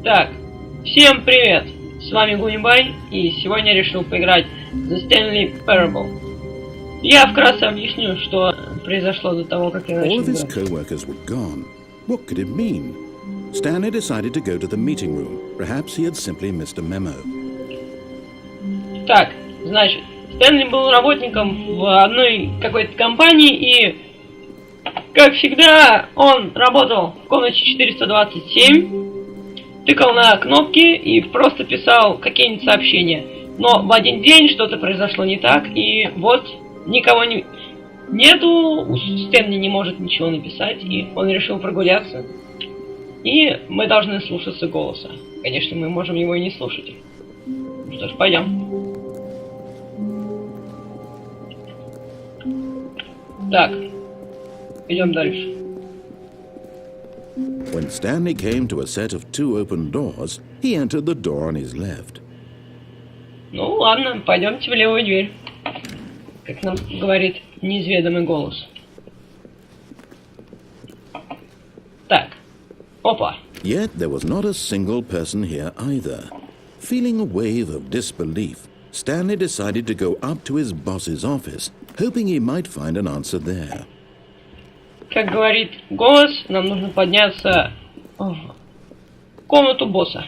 Так, всем привет! С вами Гунибай, и сегодня я решил поиграть в The Stanley Parable. Я вкратце объясню, что произошло до того, как я начал All of his играть. co-workers were gone. What could it mean? Stanley decided to go to the meeting room. Perhaps he had simply missed a memo. Так, значит, Стэнли был работником в одной какой-то компании, и, как всегда, он работал в комнате 427, тыкал на кнопки и просто писал какие-нибудь сообщения. Но в один день что-то произошло не так, и вот никого нету, Стэнли не может ничего написать, и он решил прогуляться. И мы должны слушаться голоса. Конечно, мы можем его и не слушать. Что ж, пойдем. Так, идем дальше. When Stanley came to a set of two open doors, he entered the door on his left. Ну ладно, пойдемте в левую дверь. Как нам говорит неизведанный голос. Так, опа. Yet there was not a single person here either. Feeling a wave of disbelief, Stanley decided to go up to his boss's office, hoping he might find an answer there. Как говорит голос, нам нужно подняться в комнату босса.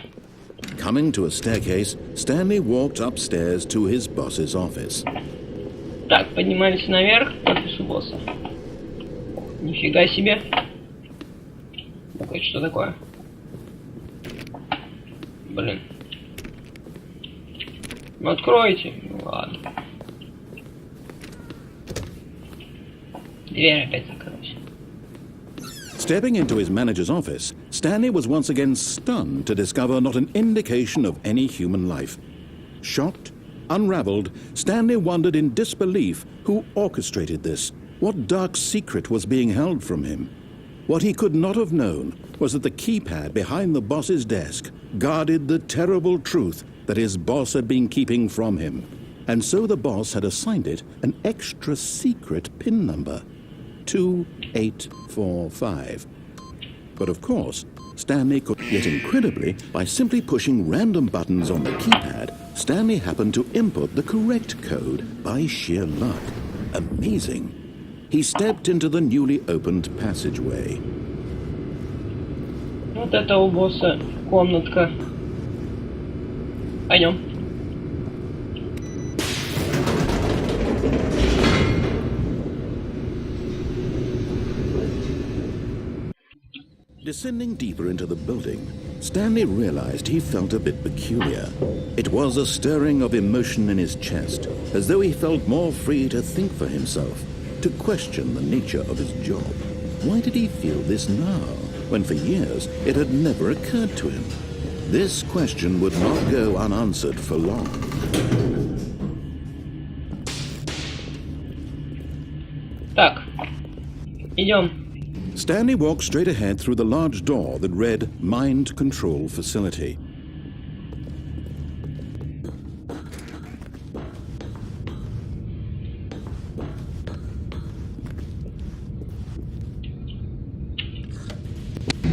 Coming to a staircase, Stanley walked upstairs to his boss's office. Так, поднимаемся наверх к офису босса. Нифига себе. Это что такое? Блин. Ну откройте. Ну ладно. Дверь опять закрылась. Stepping into his manager's office, Stanley was once again stunned to discover not an indication of any human life. Shocked, unraveled, Stanley wondered in disbelief who orchestrated this, what dark secret was being held from him. What he could not have known was that the keypad behind the boss's desk guarded the terrible truth that his boss had been keeping from him. And so the boss had assigned it an extra secret PIN number. 2845. But of course, Stanley could, yet incredibly, by simply pushing random buttons on the keypad, Stanley happened to input the correct code by sheer luck. Amazing. He stepped into the newly opened passageway. Вот это у босса комнатка. Пойдем. Descending deeper into the building, Stanley realized he felt a bit peculiar. It was a stirring of emotion in his chest, as though he felt more free to think for himself, to question the nature of his job. Why did he feel this now, when for years it had never occurred to him? This question would not go unanswered for long. Так, идем. Stanley walked straight ahead through the large door that read Mind Control Facility.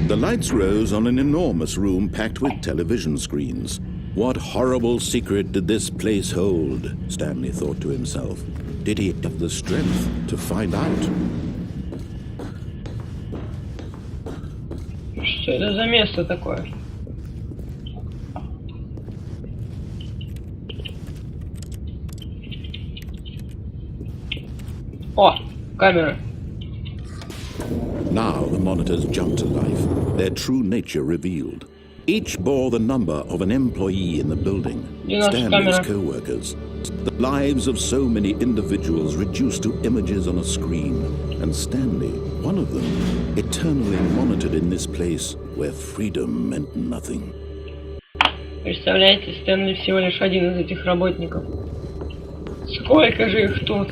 The lights rose on an enormous room packed with television screens. What horrible secret did this place hold? Stanley thought to himself. Did he have the strength to find out? Что это за место такое? О, камера. Now the monitors jumped to life, their true nature revealed. Each bore the number of an employee in the building, Stanley's co-workers. The lives of so many individuals reduced to images on a screen, and Stanley, one of them, eternally monitored in this place where freedom meant nothing. Представляете, Стэнли всего лишь один из этих работников. Сколько же их тут,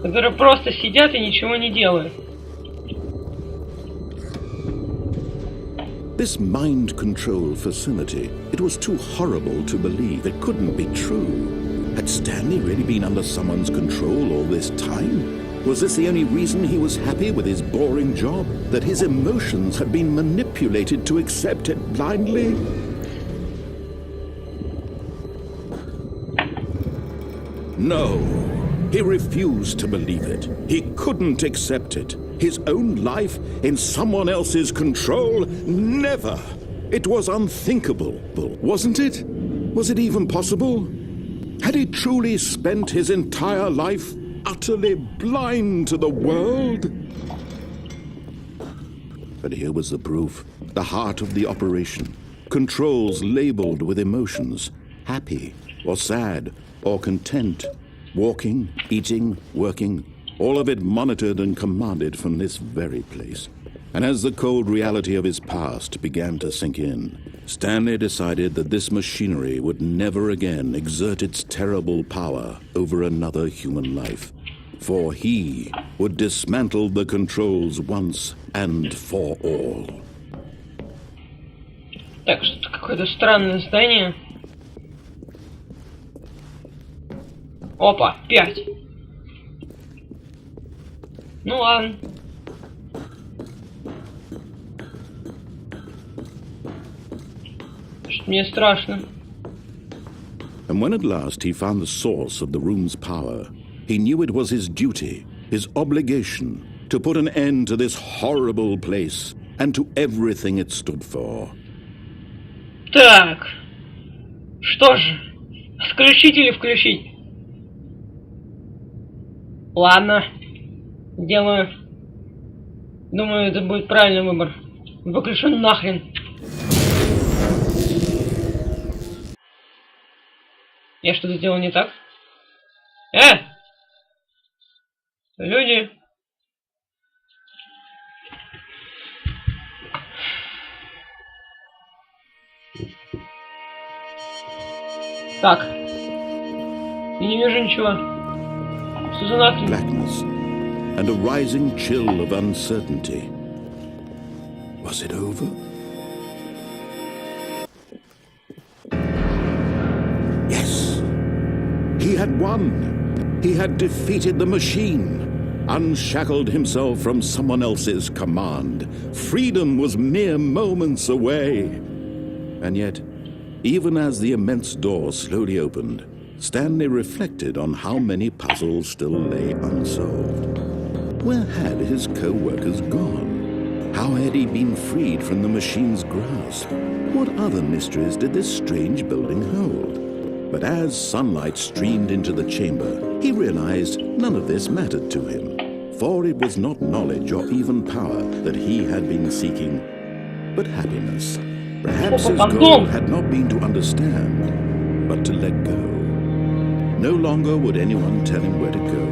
которые просто сидят и ничего не делают. This mind control facility, it was too horrible to believe. It couldn't be true. Had Stanley really been under someone's control all this time? Was this the only reason he was happy with his boring job? That his emotions had been manipulated to accept it blindly? No. He refused to believe it. He couldn't accept it. His own life in someone else's control? Never. It was unthinkable, wasn't it? Was it even possible? Had he truly spent his entire life utterly blind to the world? But here was the proof. The heart of the operation. Controls labeled with emotions. Happy or sad or content. Walking, eating, working. All of it monitored and commanded from this very place. And as the cold reality of his past began to sink in, Stanley decided that this machinery would never again exert its terrible power over another human life. For he would dismantle the controls once and for all. Так, что-то какое-то странное здание. Опа, 5. Ну ладно. Мне страшно. And when at last he found the source of the room's power, he knew it was his duty, his obligation, to put an end to this horrible place and to everything it stood for. Так. Что же? Включить или включить? Ладно. Делаю. Думаю, это будет правильный выбор. Выключу нахрен. Я что-то сделал не так? Люди! Так. Я не вижу ничего. Что за нахрен? Blackness and a rising chill of uncertainty. Was it over? Yes! He had won! He had defeated the machine, unshackled himself from someone else's command. Freedom was mere moments away. And yet, even as the immense door slowly opened, Stanley reflected on how many puzzles still lay unsolved. Where had his co-workers gone? How had he been freed from the machine's grasp? What other mysteries did this strange building hold? But as sunlight streamed into the chamber, he realized none of this mattered to him, for it was not knowledge or even power that he had been seeking, but happiness. Perhaps his goal had not been to understand, but to let go. No longer would anyone tell him where to go,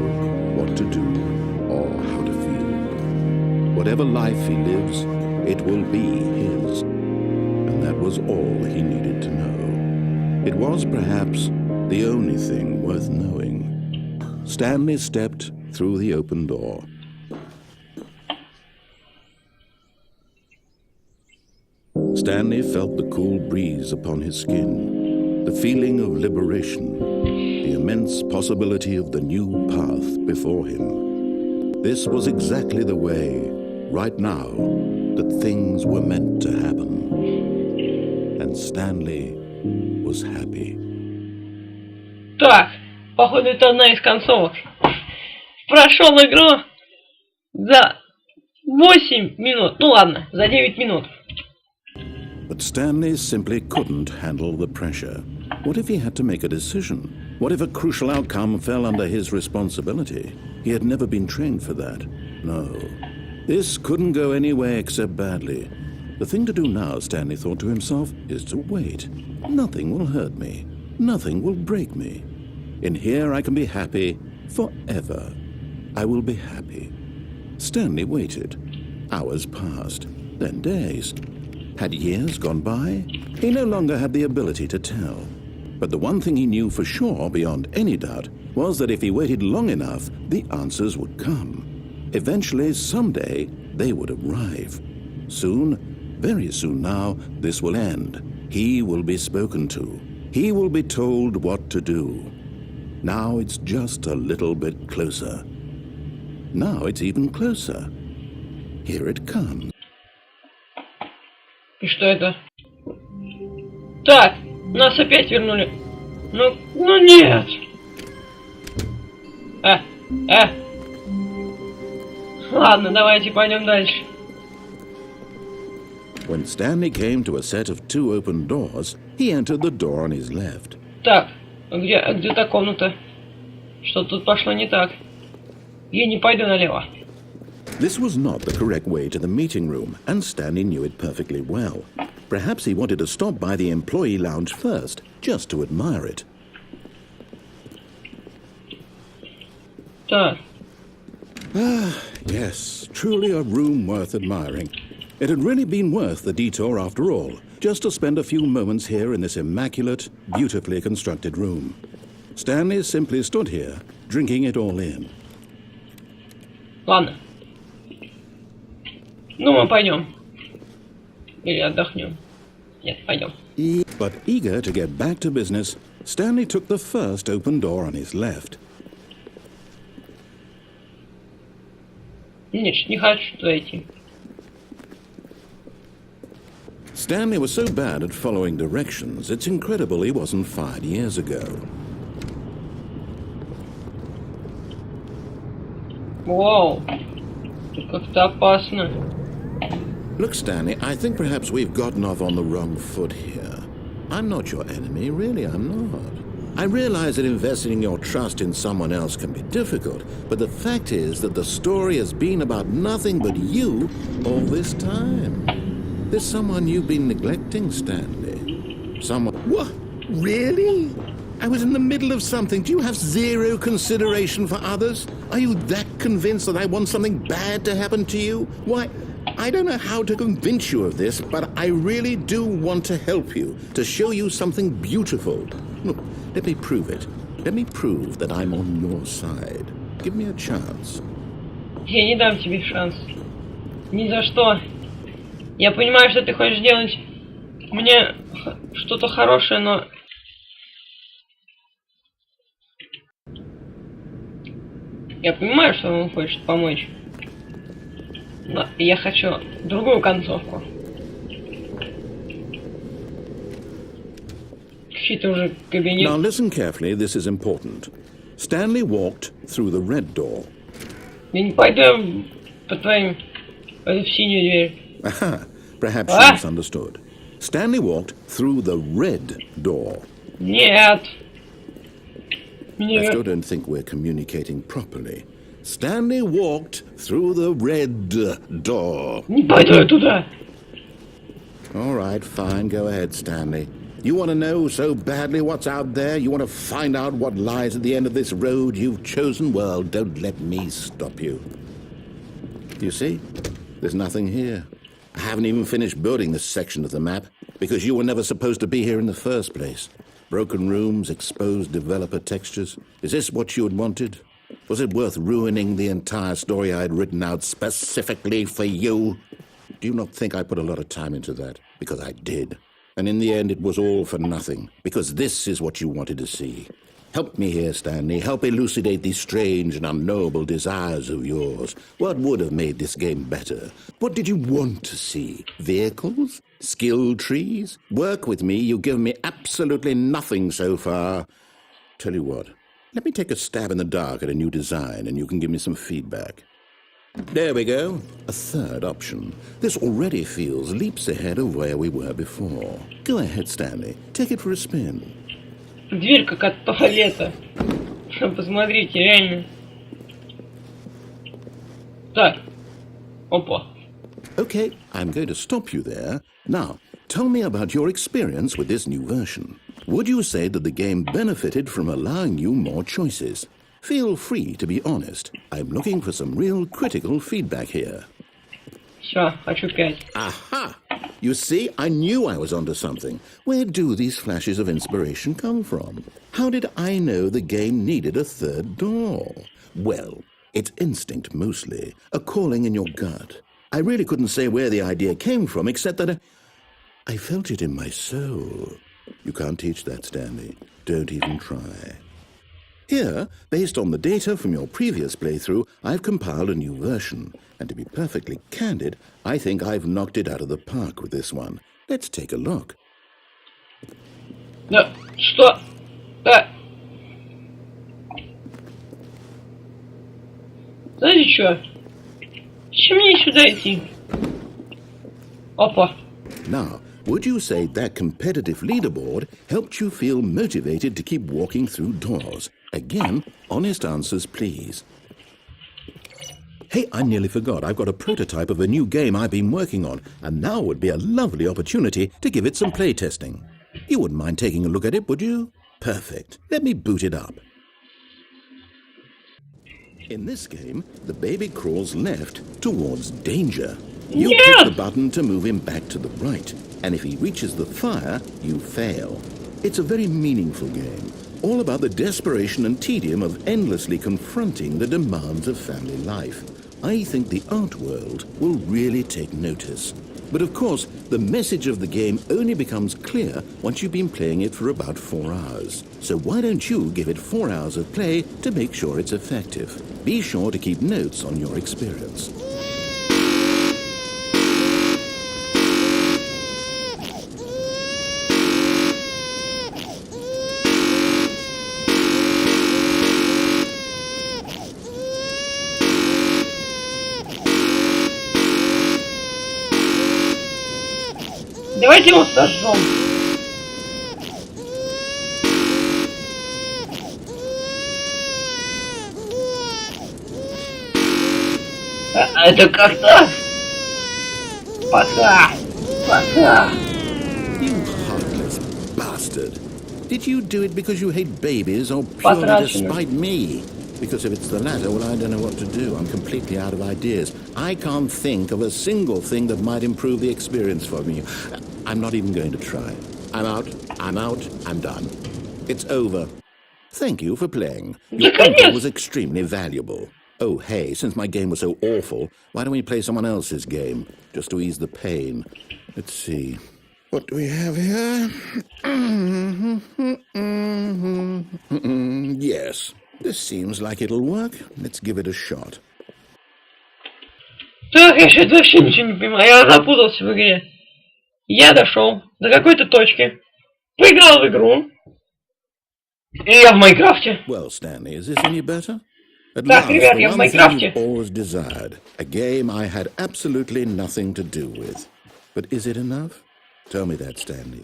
what to do, or how to feel. Whatever life he lives, it will be his. And that was all he needed to know. It was perhaps the only thing worth knowing. Stanley stepped through the open door. Stanley felt the cool breeze upon his skin, the feeling of liberation, the immense possibility of the new path before him. This was exactly the way, right now, that things were meant to happen. And Stanley was happy. Так, походу это одна из концовок. Прошел игру за 8 минут. Ну ладно, за 9 минут. But Stanley simply couldn't handle the pressure. What if he had to make a decision? What if a crucial outcome fell under his responsibility? He had never been trained for that. No. This couldn't go any way except badly. The thing to do now, Stanley thought to himself, is to wait. Nothing will hurt me. Nothing will break me. In here I can be happy forever. I will be happy. Stanley waited. Hours passed, then days. Had years gone by? He no longer had the ability to tell. But the one thing he knew for sure, beyond any doubt, was that if he waited long enough, the answers would come. Eventually, someday, they would arrive. Soon, very soon now, this will end. He will be spoken to. He will be told what to do. Now it's just a little bit closer. Now it's even closer. Here it comes. И что это? Так, нас опять вернули. Ну нет. Ладно, давайте пойдем дальше. When Stanley came to a set of 2 open doors, he entered the door on his left. Так, где та комната? Что тут пошло не так? Я не пойду налево. This was not the correct way to the meeting room, and Stanley knew it perfectly well. Perhaps he wanted to stop by the employee lounge first, just to admire it. Так. Yes, truly a room worth admiring. It had really been worth the detour after all, just to spend a few moments here in this immaculate, beautifully constructed room. Stanley simply stood here, drinking it all in. Ладно. Ну, мы пойдем. Или отдохнем. Нет, пойдем. But eager to get back to business, Stanley took the first open door on his left. Нет, не хочу туда идти. Stanley was so bad at following directions, it's incredible he wasn't fired years ago. Вау. Тут как-то опасно. Look, Stanley, I think perhaps we've gotten off on the wrong foot here. I'm not your enemy, really, I'm not. I realize that investing your trust in someone else can be difficult, but the fact is that the story has been about nothing but you all this time. There's someone you've been neglecting, Stanley. Someone... What? Really? I was in the middle of something. Do you have zero consideration for others? Are you that convinced that I want something bad to happen to you? Why, I don't know how to convince you of this, but I really do want to help you, to show you something beautiful. Look, let me prove it. Let me prove that I'm on your side. Give me a chance. Я не дам тебе шанс. Ни за что. Я понимаю, что ты хочешь делать мне что-то хорошее, но... Я понимаю, что он хочет помочь. Но я хочу другую концовку. Какие-то уже кабинеты. Now listen carefully, this is important. Stanley walked through the red door. Я не пойду по твоим... в синюю дверь. Aha, perhaps you misunderstood. Stanley walked through the red door. Нет. I still don't think we're communicating properly. Stanley walked through the red door. Не пойду я туда. All right, fine, go ahead, Stanley. You want to know so badly what's out there? You want to find out what lies at the end of this road you've chosen? Well, don't let me stop you. You see? There's nothing here. I haven't even finished building this section of the map, because you were never supposed to be here in the first place. Broken rooms, exposed developer textures. Is this what you had wanted? Was it worth ruining the entire story I had written out specifically for you? Do you not think I put a lot of time into that? Because I did. And in the end, it was all for nothing, because this is what you wanted to see. Help me here, Stanley. Help elucidate these strange and unknowable desires of yours. What would have made this game better? What did you want to see? Vehicles? Skill trees? Work with me. You've given me absolutely nothing so far. Tell you what, let me take a stab in the dark at a new design, and you can give me some feedback. There we go. A third option. This already feels leaps ahead of where we were before. Go ahead, Stanley. Take it for a spin. Дверь как от туалета. Посмотрите, реально. Так. Опа. Okay, I'm going to stop you there. Now, tell me about your experience with this new version. Would you say that the game benefited from allowing you more choices? Feel free to be honest. I'm looking for some real critical feedback here. Все, хочу 5. Aha! You see, I knew I was onto something. Where do these flashes of inspiration come from? How did I know the game needed a third door? Well, it's instinct mostly, a calling in your gut. I really couldn't say where the idea came from, except that I felt it in my soul. You can't teach that, Stanley. Don't even try. Here, based on the data from your previous playthrough, I've compiled a new version. And to be perfectly candid, I think I've knocked it out of the park with this one. Let's take a look. Да, что? Да. Знаете что? Зачем мне сюда идти? Опа. Now, would you say that competitive leaderboard helped you feel motivated to keep walking through doors? Again, honest answers, please. Hey, I nearly forgot. I've got a prototype of a new game I've been working on, and now would be a lovely opportunity to give it some playtesting. You wouldn't mind taking a look at it, would you? Perfect. Let me boot it up. In this game, the baby crawls left towards danger. You push the button to move him back to the right, and if he reaches the fire, you fail. It's a very meaningful game, all about the desperation and tedium of endlessly confronting the demands of family life. I think the art world will really take notice. But of course, the message of the game only becomes clear once you've been playing it for about 4 hours. So why don't you give it 4 hours of play to make sure it's effective? Be sure to keep notes on your experience. Давайте его сожжем. Это как-то... Пока. Пока. You heartless bastard. Did you do it because you hate babies or purely to spite me? Because if it's the latter, well, I don't know what to do. I'm completely out of ideas. I can't think of a single thing that might improve the experience for me. I'm not even going to try. I'm out, I'm done. It's over. Thank you for playing. Your input was extremely valuable. Oh, hey, since my game was so awful, why don't we play someone else's game, just to ease the pain? Let's see. What do we have here? Yes. This seems like it'll work. Let's give it a shot. Так, я сейчас вообще ничего не понимаю. Я запутался в игре. Я дошел до какой-то точки, поиграл в игру, и я в Майнкрафте. Well, Stanley, is this any better? At Так, last, ребят, the я в one thing Майнкрафте. you've always desired, a game I had absolutely nothing to do with. But is it enough? Tell me that, Stanley.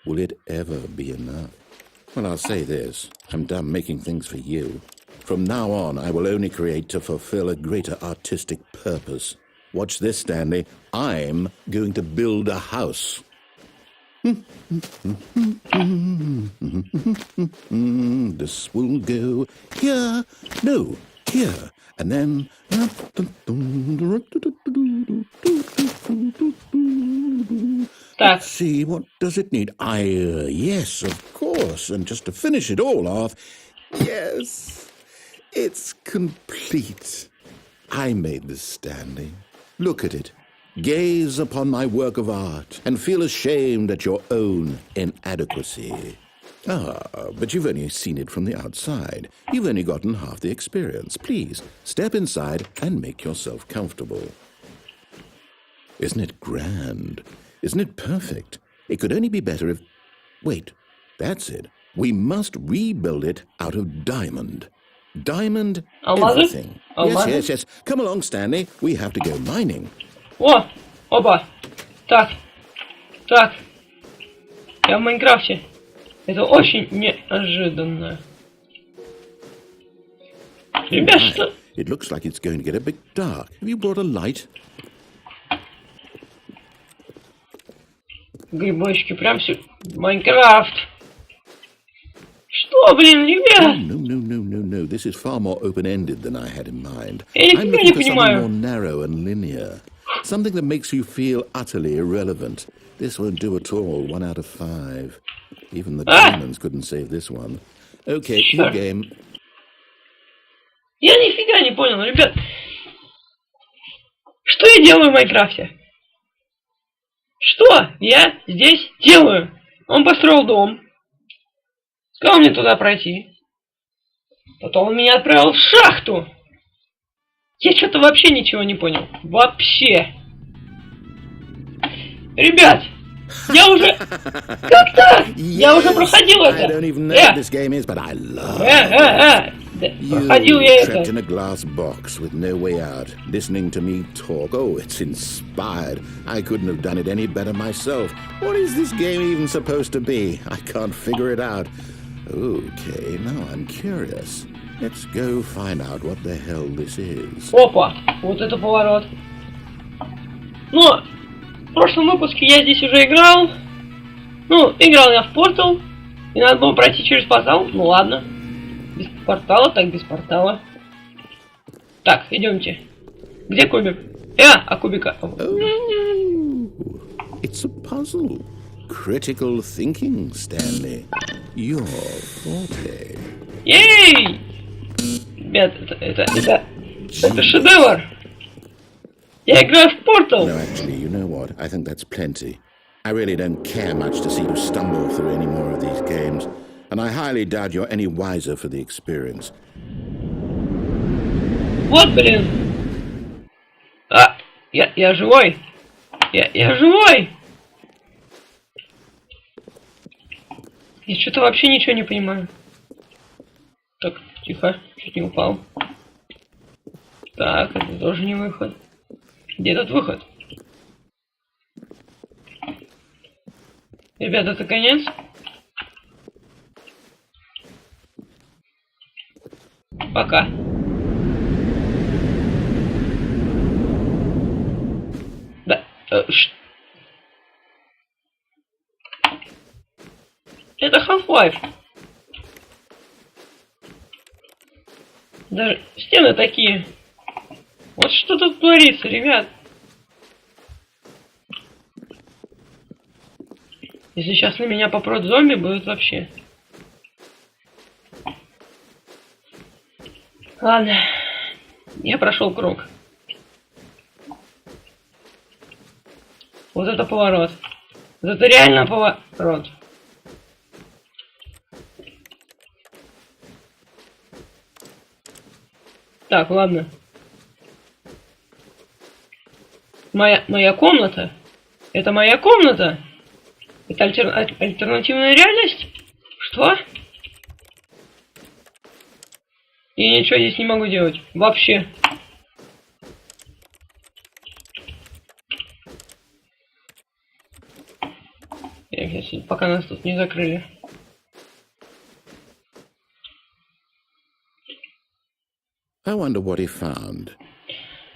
Will it ever be enough? Well, I'll say this. I'm done making things for you. From now on, I will only create to fulfill a greater artistic purpose. Watch this, Stanley. I'm going to build a house. This will go here. No, here. And then... Let's see, what does it need? Yes, of course. And just to finish it all off, yes, it's complete. I made this, Stanley. Look at it. Gaze upon my work of art and feel ashamed at your own inadequacy. Ah, but you've only seen it from the outside. You've only gotten half the experience. Please, step inside and make yourself comfortable. Isn't it grand? Isn't it perfect? It could only be better if... Wait, that's it. We must rebuild it out of diamond. Diamond everything. Yes. Come along, Stanley. We have to go mining. О! Опа! Так. Я в Майнкрафте. Это очень неожиданно. Ребят, что... It looks like it's going to get a bit dark. Have you brought a light? Грибочки, прям все. Майнкрафт. Что, блин, ребят? No. This is far more open-ended than I had in mind. I'm looking for something more narrow and linear. Something that makes you feel utterly irrelevant. This won't do at all. 1 out of 5. Even the diamonds couldn't save this one. Okay, new game. Я нифига не понял, ребят. Что я делаю в Майнкрафте? Что я здесь делаю? Он построил дом. Сказал мне туда пройти. Потом он меня отправил в шахту. Я что-то вообще ничего не понял. Вообще. Ребят, я уже... Как-то... Я уже проходил это. Проходил я это. Trapped in a glass box with no way out, listening to me talk. Oh, it's inspired. I couldn't have done it any better myself. What is this game even supposed to be? I can't figure it out. Okay, now I'm curious. Let's go find out what the hell this is. Опа, вот это поворот. Ну, в прошлом выпуске я здесь уже играл. Ну, играл я в портал. И надо было пройти через портал. Ну ладно. Без портала, так без портала. Так, идемте. Где кубик? А кубика. Oh, it's a puzzle. Critical thinking, Stanley. Your forte. Ей! Ребят, это шедевр. Я играю в портал. No, actually, you know what? I think that's plenty. I really don't care much to see you stumble through any more of these games. And I highly doubt you're any wiser for the experience. Вот, блин. Я живой. Я живой. Я что-то вообще ничего не понимаю. Так, тихо, чуть не упал. Так, это тоже не выход. Где этот выход? Ребята, это конец? Пока. Да. Это Half-Life. Даже стены такие. Вот что тут творится, ребят. Если сейчас на меня попрут зомби, будет вообще. Ладно. Я прошел круг. Вот это поворот. Вот это реально поворот. Так, ладно. Моя комната? Это моя комната? Это альтернативная реальность? Что? Я ничего здесь не могу делать. Вообще. Пока нас тут не закрыли. I wonder what he found.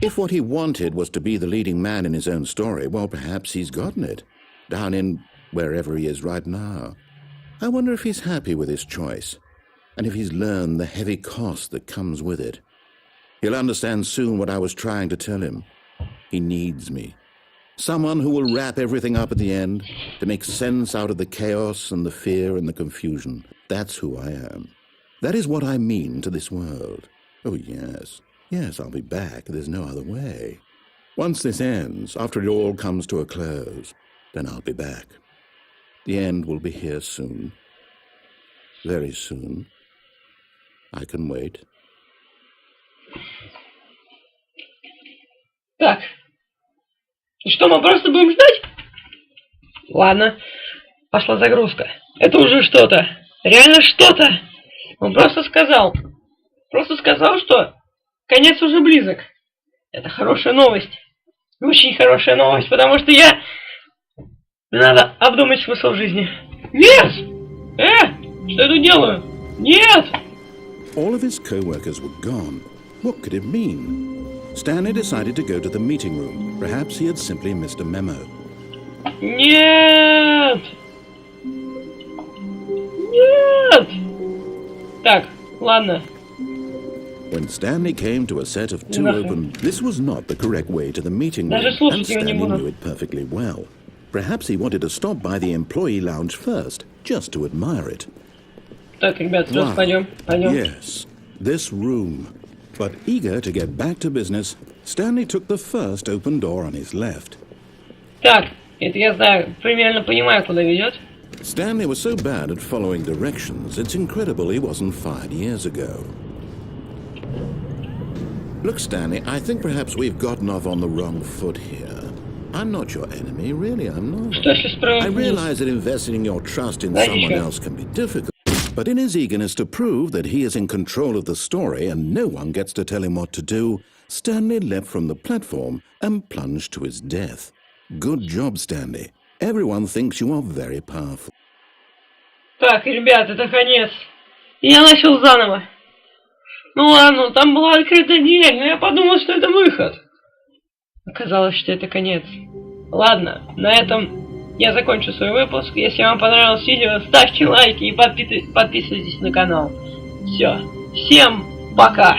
If what he wanted was to be the leading man in his own story, well, perhaps he's gotten it. Down in wherever he is right now. I wonder if he's happy with his choice, and if he's learned the heavy cost that comes with it. He'll understand soon what I was trying to tell him. He needs me. Someone who will wrap everything up at the end, to make sense out of the chaos and the fear and the confusion. That's who I am. That is what I mean to this world. Oh, yes. Yes, I'll be back. There's no other way. Once this ends, after it all comes to a close, then I'll be back. The end will be here soon. Very soon. I can wait. Так. И что, мы просто будем ждать? Ладно. Пошла загрузка. Это уже что-то. Реально что-то. Он просто сказал. Что конец уже близок. Это хорошая новость. Очень хорошая новость, потому что надо обдумать смысл жизни. Нет! Что я тут делаю? Нет! All of his co-workers were gone. What could it mean? Stanley decided to go to the meeting room. Perhaps he had simply missed a memo. Нет! Нет! Так, ладно. When Stanley came to a set of two open, this was not the correct way to the meeting room, Даже and слушать его не Stanley буду. knew it perfectly well. Perhaps he wanted to stop by the employee lounge first, just to admire it. Так, ребят, сейчас пойдем. Yes, this room. But eager to get back to business, Stanley took the first open door on his left. Так, это я знаю, примерно понимаю, куда ведет. Stanley was so bad at following directions, it's incredible he wasn't fired years ago. Look, Stanley, I think perhaps we've gotten off on the wrong foot here. I'm not your enemy, really, I'm not. I realize that investing your trust in someone else can be difficult, but in his eagerness to prove that he is in control of the story and no one gets to tell him what to do, Stanley leapt from the platform and plunged to his death. Good job, Stanley. Everyone thinks you are very powerful. Так, ребят, это конец. Я начал заново. Ну ладно, там была открытая дверь, но я подумал, что это выход. Оказалось, что это конец. Ладно, на этом я закончу свой выпуск. Если вам понравилось видео, ставьте лайки и подписывайтесь на канал. Все, всем пока!